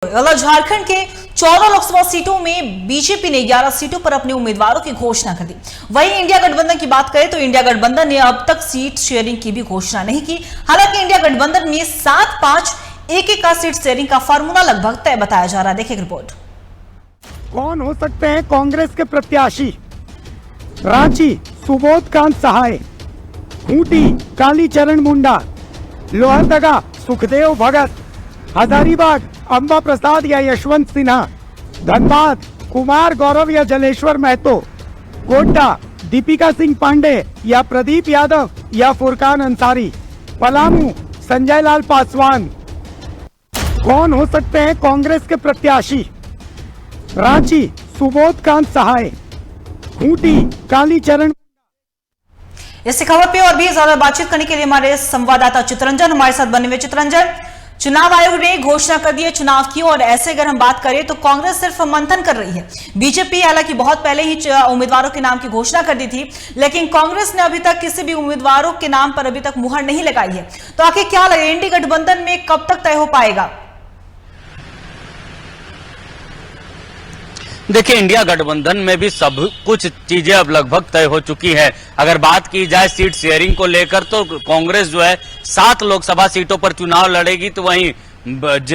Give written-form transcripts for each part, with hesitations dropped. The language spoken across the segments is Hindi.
झारखंड के 14 लोकसभा सीटों में बीजेपी ने 11 सीटों पर अपने उम्मीदवारों की घोषणा कर दी। वहीं इंडिया गठबंधन की बात करें तो इंडिया गठबंधन ने अब तक सीट शेयरिंग की भी घोषणा नहीं की। हालांकि इंडिया गठबंधन में 7-5 एक का सीट शेयरिंग का फार्मूला लगभग तय बताया जा रहा है। देखिए रिपोर्ट। कौन हो सकते हैं कांग्रेस के प्रत्याशी? रांची सुबोधकांत सहाय, खूंटी कालीचरण मुंडा, लोहरदगा सुखदेव भगत, हजारीबाग अंबा प्रसाद या यशवंत सिन्हा, धनबाद कुमार गौरव या जलेश्वर महतो, गोड्डा दीपिका सिंह पांडे या प्रदीप यादव या फुरकान अंसारी, पलामू संजय लाल पासवान। कौन हो सकते हैं कांग्रेस के प्रत्याशी? रांची सुबोधकांत सहाय, खूंटी कालीचरण। इस खबर पे और भी ज्यादा बातचीत करने के लिए हमारे संवाददाता चित्रंजन हमारे साथ बने हुए। चित्रंजन, चुनाव आयोग ने घोषणा कर दी है चुनाव की, और ऐसे अगर हम बात करें तो कांग्रेस सिर्फ मंथन कर रही है। बीजेपी हालांकि बहुत पहले ही उम्मीदवारों के नाम की घोषणा कर दी थी, लेकिन कांग्रेस ने अभी तक किसी भी उम्मीदवारों के नाम पर अभी तक मुहर नहीं लगाई है। तो आखिर क्या लगे, इंडी गठबंधन में कब तक तय हो पाएगा? देखिए, इंडिया गठबंधन में भी सब कुछ चीजें अब लगभग तय हो चुकी है। अगर बात की जाए सीट शेयरिंग को लेकर तो कांग्रेस जो है 7 लोकसभा सीटों पर चुनाव लड़ेगी, तो वहीं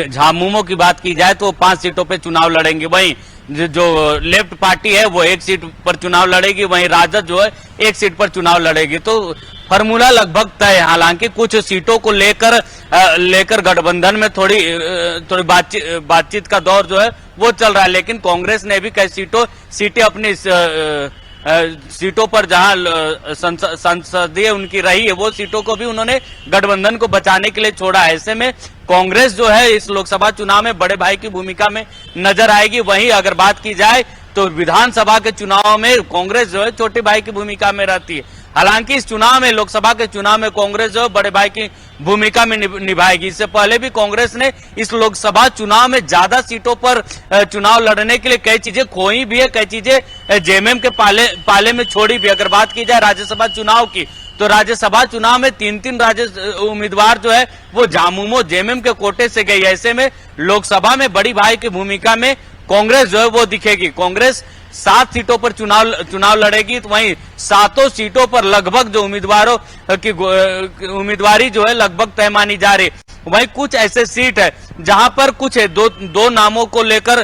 झामुमो की बात की जाए तो 5 सीटों पर चुनाव लड़ेंगे। वहीं जो लेफ्ट पार्टी है वो 1 सीट पर चुनाव लड़ेगी, वहीं राजद जो है 1 सीट पर चुनाव लड़ेगी। तो फार्मूला लगभग तय है। हालांकि कुछ सीटों को लेकर गठबंधन में थोड़ी बातचीत का दौर जो है वो चल रहा है, लेकिन कांग्रेस ने भी कई सीटें अपनी सीटों पर जहां संसदीय उनकी रही है वो सीटों को भी उन्होंने गठबंधन को बचाने के लिए छोड़ा है। ऐसे में कांग्रेस जो है इस लोकसभा चुनाव में बड़े भाई की भूमिका में नजर आएगी। वहीं अगर बात की जाए तो विधानसभा के चुनाव में कांग्रेस जो है छोटे भाई की भूमिका में रहती है। हालांकि इस चुनाव में, लोकसभा के चुनाव में कांग्रेस जो बड़े भाई की भूमिका में निभाएगी। इससे पहले भी कांग्रेस ने इस लोकसभा चुनाव में ज्यादा सीटों पर चुनाव लड़ने के लिए कई चीजें खोई भी है, कई चीजें जेएमएम के पाले में छोड़ी भी। अगर बात की जाए राज्यसभा चुनाव की तो राज्यसभा चुनाव में 3 उम्मीदवार जो है वो झामुमो जेएमएम के कोटे से गई। ऐसे में लोकसभा में बड़ी भाई की भूमिका में कांग्रेस जो है वो दिखेगी। कांग्रेस 7 सीटों पर चुनाव लड़ेगी, तो वहीं 7 सीटों पर लगभग जो उम्मीदवारों की उम्मीदवारी जो है लगभग तय मानी जा रही। वहीं कुछ ऐसे सीट है जहां पर कुछ दो नामों को लेकर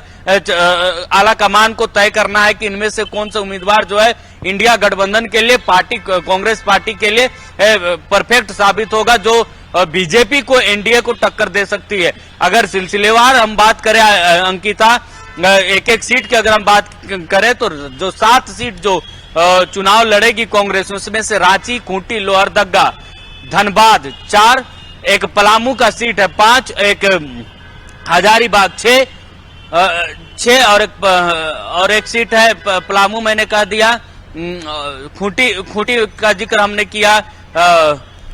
आला कमान को तय करना है कि इनमें से कौन सा उम्मीदवार जो है इंडिया गठबंधन के लिए कांग्रेस पार्टी के लिए परफेक्ट साबित होगा, जो बीजेपी को एनडीए को टक्कर दे सकती है। अगर सिलसिलेवार हम बात करें अंकिता, एक सीट की अगर हम बात करें तो जो 7 सीट जो चुनाव लड़ेगी कांग्रेस, उसमें से रांची, खूंटी, लोहरदगा, धनबाद 4, एक पलामू का सीट है 5, एक हजारीबाग 6 और एक सीट है पलामू मैंने कह दिया। खूंटी का जिक्र हमने किया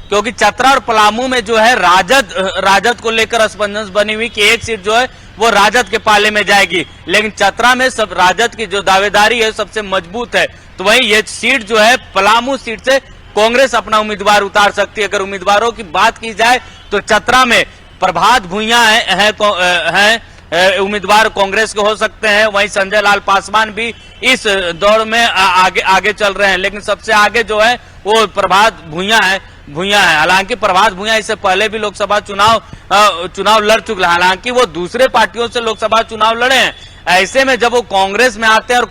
क्योंकि चतरा और पलामू में जो है राजद को लेकर असमंजस बनी हुई कि एक सीट जो है वो राजद के पाले में जाएगी, लेकिन चतरा में सब राजद की जो दावेदारी है सबसे मजबूत है। तो वहीं ये सीट जो है पलामू सीट से कांग्रेस अपना उम्मीदवार उतार सकती है। अगर उम्मीदवारों की बात की जाए तो चतरा में प्रभात भुइयां है उम्मीदवार कांग्रेस के हो सकते हैं। वहीं संजय लाल पासवान भी इस दौर में आगे चल रहे हैं, लेकिन सबसे आगे जो है वो प्रभात भुइयां है। हालांकि प्रभात भुइयां इससे पहले भी लोकसभा चुनाव लड़ चुके हैं, हालांकि वो दूसरे पार्टियों से लोकसभा चुनाव लड़े हैं। ऐसे में जब वो कांग्रेस में आते हैं और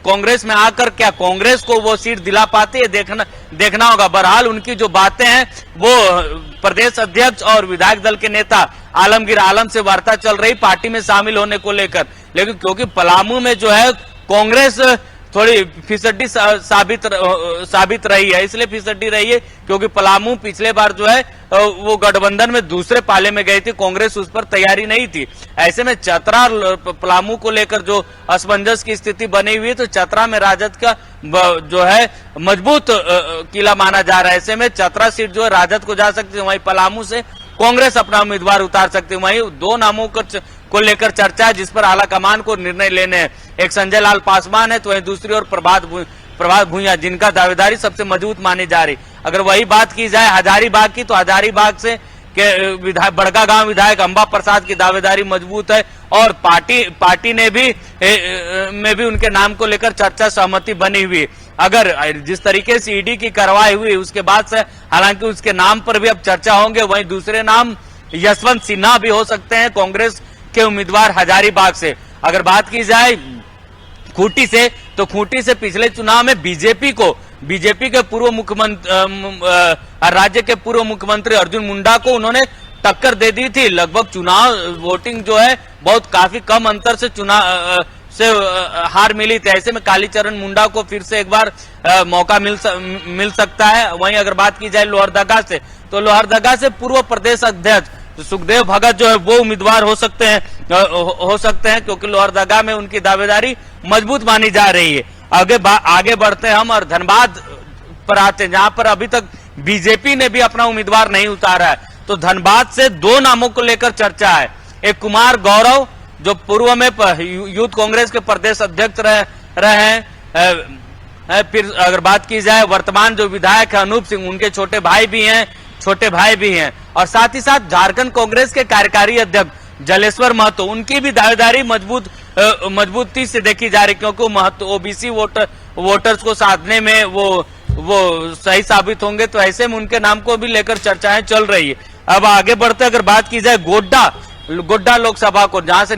कांग्रेस में आकर क्या कांग्रेस को वो सीट दिला पाते है देखना होगा। बहरहाल उनकी जो बातें हैं वो प्रदेश अध्यक्ष और विधायक दल के नेता आलमगीर आलम से वार्ता चल रही पार्टी में शामिल होने को लेकर, लेकिन क्योंकि पलामू में जो है कांग्रेस थोड़ी फिसड्डी साबित रही है, इसलिए फिसड्डी रही है क्योंकि पलामू पिछले बार जो है वो गठबंधन में दूसरे पाले में गई थी, कांग्रेस उस पर तैयारी नहीं थी। ऐसे में चतरा और पलामू को लेकर जो असमंजस की स्थिति बनी हुई है, तो चतरा में राजद का जो है मजबूत किला माना जा रहा है। ऐसे में चतरा सीट जो है राजद को जा सकती है, वहीं पलामू से कांग्रेस अपना उम्मीदवार उतार सकती है। वहीं 2 नामों को लेकर चर्चा है जिस पर आला कमान को निर्णय लेने हैं। एक संजय लाल पासवान है, तो वहीं दूसरी ओर प्रभात भुइयां जिनका दावेदारी सबसे मजबूत मानी जा रही। अगर वही बात की जाए हजारीबाग की, तो हजारीबाग से के विधायक बड़कागांव विधायक अंबा प्रसाद की दावेदारी मजबूत है और पार्टी ने भी में भी उनके नाम को लेकर चर्चा सहमति बनी हुई है। अगर जिस तरीके से ईडी की कार्रवाई हुई उसके बाद से हालांकि उसके नाम पर भी अब चर्चा होंगे, वहीं दूसरे नाम यशवंत सिन्हा भी हो सकते हैं कांग्रेस के उम्मीदवार हजारीबाग से। अगर बात की जाए खूंटी से, तो खूंटी से पिछले चुनाव में बीजेपी के पूर्व मुख्यमंत्री राज्य के पूर्व मुख्यमंत्री अर्जुन मुंडा को उन्होंने टक्कर दे दी थी। लगभग चुनाव वोटिंग जो है बहुत काफी कम अंतर से चुनाव से हार मिली थी। ऐसे में कालीचरण मुंडा को फिर से एक बार मौका मिल सकता है। वहीं अगर बात की जाए लोहरदगा से, तो लोहरदगा से पूर्व प्रदेश अध्यक्ष सुखदेव भगत जो है वो उम्मीदवार हो सकते हैं क्योंकि लोहरदगा में उनकी दावेदारी मजबूत मानी जा रही है। आगे बढ़ते हैं हम और धनबाद पर आते हैं, जहां पर अभी तक बीजेपी ने भी अपना उम्मीदवार नहीं उतारा है। तो धनबाद से दो नामों को लेकर चर्चा है। एक कुमार गौरव जो पूर्व में यूथ कांग्रेस के प्रदेश अध्यक्ष रहे हैं। फिर अगर बात की जाए वर्तमान जो विधायक है अनूप सिंह, उनके छोटे भाई भी हैं और साथ ही साथ झारखंड कांग्रेस के कार्यकारी अध्यक्ष जलेश्वर महतो, उनकी भी दावेदारी मजबूती से देखी जा रही, क्योंकि महतो ओबीसी वोटर्स को साधने में वो सही साबित होंगे। तो ऐसे में उनके नाम को भी लेकर चर्चाएं चल रही है। अब आगे बढ़ते अगर बात की जाए गोड्डा लोकसभा को, जहां से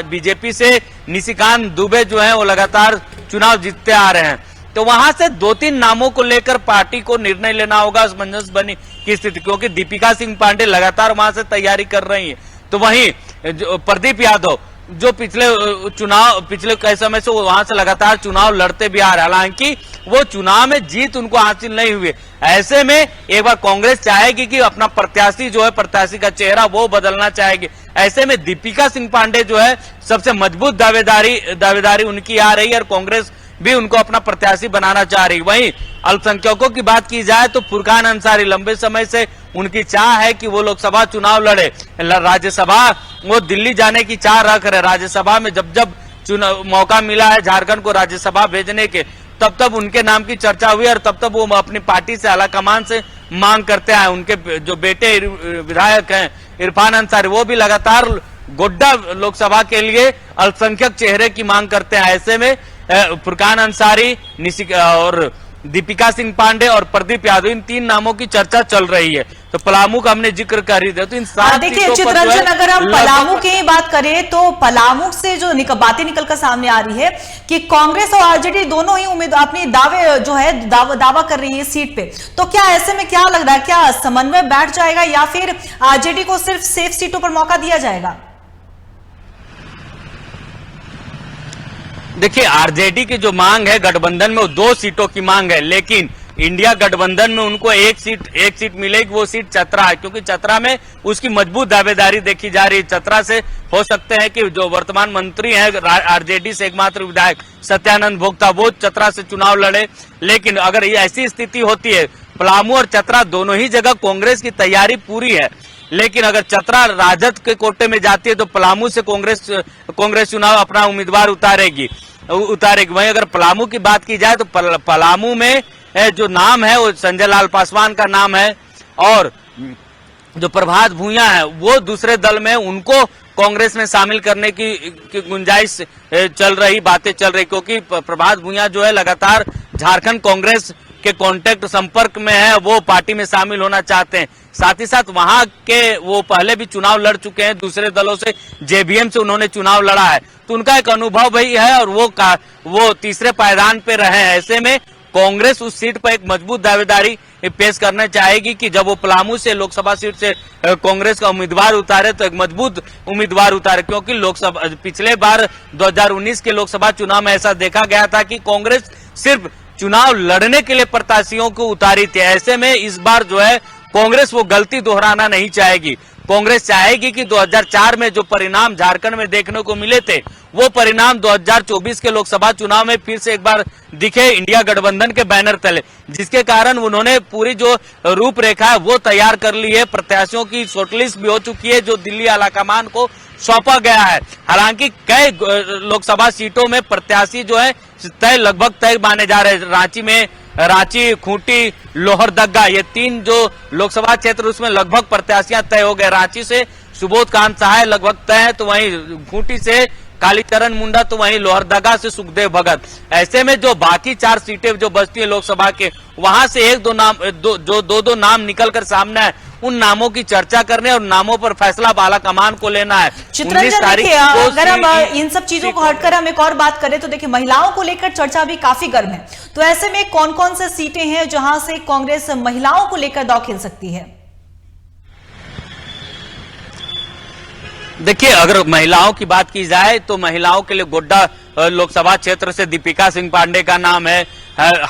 बीजेपी से निशिकांत दुबे जो है वो लगातार चुनाव जीतते आ रहे हैं, तो वहां से 2-3 नामों को लेकर पार्टी को निर्णय लेना होगा असमंजस बनी की स्थिति, क्योंकि दीपिका सिंह पांडे लगातार वहां से तैयारी कर रही है। तो वहीं प्रदीप यादव जो पिछले कई समय से वहां से लगातार चुनाव लड़ते भी आ रहे, हालांकि वो चुनाव में जीत उनको हासिल नहीं हुई। ऐसे में एक बार कांग्रेस चाहेगी कि अपना प्रत्याशी का चेहरा वो बदलना चाहेगी। ऐसे में दीपिका सिंह पांडे जो है सबसे मजबूत दावेदारी उनकी आ रही है और कांग्रेस भी उनको अपना प्रत्याशी बनाना चाह रही। वहीं अल्पसंख्यकों की बात की जाए तो फुरकान अंसारी लंबे समय से उनकी चाह है कि वो लोकसभा चुनाव लड़े, राज्यसभा वो दिल्ली जाने की चाह रख रहे। राज्यसभा में जब चुनाव मौका मिला है झारखंड को राज्यसभा भेजने के, तब उनके नाम की चर्चा हुई और तब वो अपनी पार्टी से आलाकमान से मांग करते आए। उनके जो बेटे विधायक हैं इरफान अंसारी, वो भी लगातार गोड्डा लोकसभा के लिए अल्पसंख्यक चेहरे की मांग करते हैं। ऐसे में फुरकान अंसारी, और दीपिका सिंह पांडे और प्रदीप यादव, इन 3 नामों की चर्चा चल रही है। तो पलामू का हमने जिक्र कर ही दिया। तो इन 7 देखिए चित्ररंजन, अगर हम पलामू की बात करें तो पलामू से जो बातें निकलकर सामने आ रही है कि कांग्रेस और आरजेडी दोनों ही उम्मीदवार अपनी दावा कर रही है सीट पे, तो क्या ऐसे में क्या लग रहा है, क्या समन्वय बैठ जाएगा या फिर आरजेडी को सिर्फ सेफ सीटों पर मौका दिया जाएगा? देखिए आरजेडी की जो मांग है गठबंधन में वो 2 सीटों की मांग है, लेकिन इंडिया गठबंधन में उनको एक सीट मिलेगी, वो सीट चतरा है, क्योंकि चतरा में उसकी मजबूत दावेदारी देखी जा रही है। चतरा से हो सकते हैं कि जो वर्तमान मंत्री हैं आरजेडी से एकमात्र विधायक सत्यानंद भोक्ता, वो चतरा से चुनाव लड़े। लेकिन अगर ये ऐसी स्थिति होती है, पलामू और चतरा दोनों ही जगह कांग्रेस की तैयारी पूरी है, लेकिन अगर चतरा राजद के कोटे में जाती है तो पलामू से कांग्रेस चुनाव अपना उम्मीदवार उतारेगी। वहीं अगर पलामू की बात की जाए तो पलामू में जो नाम है वो संजय लाल पासवान का नाम है, और जो प्रभात भूया है वो दूसरे दल में, उनको कांग्रेस में शामिल करने की गुंजाइश बातें चल रही, क्योंकि प्रभात भूया जो है लगातार झारखंड कांग्रेस के कांटेक्ट संपर्क में है, वो पार्टी में शामिल होना चाहते हैं। साथ ही साथ वहां के वो पहले भी चुनाव लड़ चुके हैं दूसरे दलों से, जेबीएम से उन्होंने चुनाव लड़ा है, तो उनका एक अनुभव भी है और वो तीसरे पायदान पे रहे हैं। ऐसे में कांग्रेस उस सीट पर एक मजबूत दावेदारी पेश करना चाहेगी कि जब वो पलामू से लोकसभा सीट से कांग्रेस का उम्मीदवार उतारे तो एक मजबूत उम्मीदवार उतारे, क्योंकि लोकसभा पिछले बार 2019 के लोकसभा चुनाव में ऐसा देखा गया था कि कांग्रेस सिर्फ चुनाव लड़ने के लिए प्रत्याशियों को उतारी थी। ऐसे में इस बार जो है कांग्रेस वो गलती दोहराना नहीं चाहेगी। कांग्रेस चाहेगी कि 2004 में जो परिणाम झारखंड में देखने को मिले थे, वो परिणाम 2024 के लोकसभा चुनाव में फिर से एक बार दिखे इंडिया गठबंधन के बैनर तले, जिसके कारण उन्होंने पूरी जो रूपरेखा है वो तैयार कर ली है। प्रत्याशियों की शॉर्टलिस्ट भी हो चुकी है जो दिल्ली आलाकमान को सौंपा गया है। हालांकि कई लोकसभा सीटों में प्रत्याशी जो है लगभग तय माने जा रहे हैं। रांची में रांची, खूंटी, लोहरदगा, ये 3 जो लोकसभा क्षेत्र उसमें लगभग प्रत्याशियां तय हो गए। रांची से सुबोध कांत सहाय लगभग तय है, तो वहीं खूंटी से कालीचरण मुंडा, तो वहीं लोहरदगा से सुखदेव भगत। ऐसे में जो बाकी 4 सीटें जो बचती है लोकसभा के, वहां से 2 नाम निकल कर सामने है, उन नामों की चर्चा करने और नामों पर फैसला बाला कमान को लेना है। 19 चित्रंजन तारीख देखिए, को अगर हम इन सब चीजों को हटकर हम एक और बात करें तो देखिए महिलाओं को लेकर चर्चा भी काफी गर्म है। तो ऐसे में कौन कौन से सीटें हैं जहां से कांग्रेस महिलाओं को लेकर दांव खेल सकती है? देखिए, अगर महिलाओं की बात की जाए तो महिलाओं के लिए गोड्डा लोकसभा क्षेत्र से दीपिका सिंह पांडे का नाम है,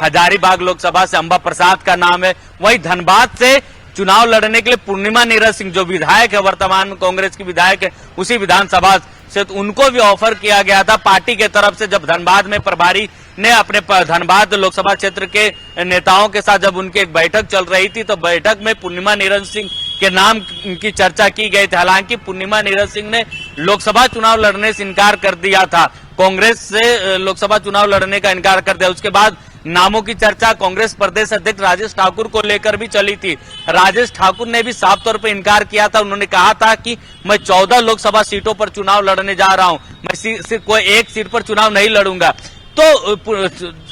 हजारीबाग लोकसभा से अंबा प्रसाद का नाम है, वहीं धनबाद से चुनाव लड़ने के लिए पूर्णिमा नीरज सिंह जो विधायक है, वर्तमान कांग्रेस की विधायक है, उसी विधानसभा से उनको भी ऑफर किया गया था पार्टी के तरफ से। जब धनबाद में प्रभारी ने अपने धनबाद लोकसभा क्षेत्र के नेताओं के साथ जब उनकी एक बैठक चल रही थी, तो बैठक में पूर्णिमा नीरज सिंह के नाम की चर्चा की गई थी। हालांकि पूर्णिमा नीरज सिंह ने लोकसभा चुनाव लड़ने से इनकार कर दिया था, कांग्रेस से लोकसभा चुनाव लड़ने का इनकार कर दिया। उसके बाद नामों की चर्चा कांग्रेस प्रदेश अध्यक्ष राजेश ठाकुर को लेकर भी चली थी। राजेश ठाकुर ने भी साफ तौर पर इनकार किया था। उन्होंने कहा था कि मैं 14 लोकसभा सीटों पर चुनाव लड़ने जा रहा हूं, मैं सिर्फ कोई एक सीट पर चुनाव नहीं लड़ूंगा। तो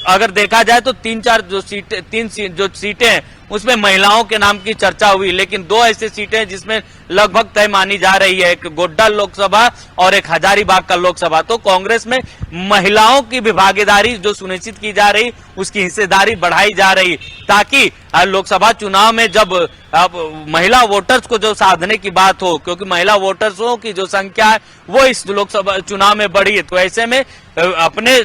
अगर देखा जाए तो 3 जो सीटें हैं उसमें महिलाओं के नाम की चर्चा हुई, लेकिन 2 ऐसी सीटें हैं जिसमें लगभग तय मानी जा रही है, एक गोड्डा लोकसभा और एक हजारीबाग का लोकसभा। तो कांग्रेस में महिलाओं की भी भागीदारी जो सुनिश्चित की जा रही, उसकी हिस्सेदारी बढ़ाई जा रही, ताकि लोकसभा चुनाव में जब अब महिला वोटर्स को जो साधने की बात हो, क्योंकि महिला वोटर्सों की जो संख्या है वो इस लोकसभा चुनाव में बढ़ी है, तो ऐसे में अपने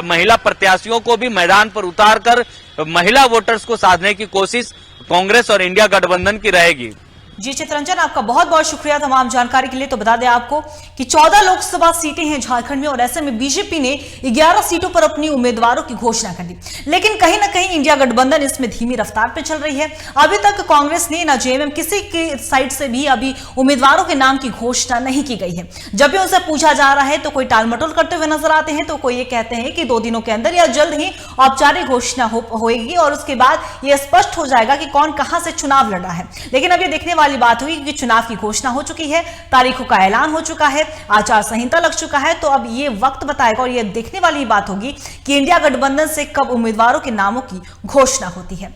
महिला प्रत्याशियों को भी मैदान पर उतारकर महिला वोटर्स को साधने की कोशिश कांग्रेस और इंडिया गठबंधन की रहेगी। जी चित्रंजन, आपका बहुत बहुत शुक्रिया तमाम जानकारी के लिए। तो बता दें आपको कि 14 लोकसभा सीटें हैं झारखंड में और ऐसे में बीजेपी ने 11 सीटों पर अपनी उम्मीदवारों की घोषणा कर दी, लेकिन कहीं ना कहीं इंडिया गठबंधन इसमें धीमी रफ्तार पर चल रही है। अभी तक कांग्रेस ने ना जेएमएम किसी की साइड से भी अभी उम्मीदवारों के नाम की घोषणा नहीं की गई है। जब भी उनसे पूछा जा रहा है तो कोई टालमटोल करते हुए नजर आते हैं, तो कोई ये कहते हैं कि 2 दिनों के अंदर या जल्द ही औपचारिक घोषणा होगी और उसके बाद यह स्पष्ट हो जाएगा कि कौन कहां से चुनाव लड़ रहा है। लेकिन अब ये देखने वाली बात हुई कि चुनाव की घोषणा हो चुकी है, तारीखों का ऐलान हो चुका है, आचार संहिता लग चुका है। तो अब ये वक्त बताएगा और ये देखने वाली बात होगी कि इंडिया गठबंधन से कब उम्मीदवारों के नामों की घोषणा होती है।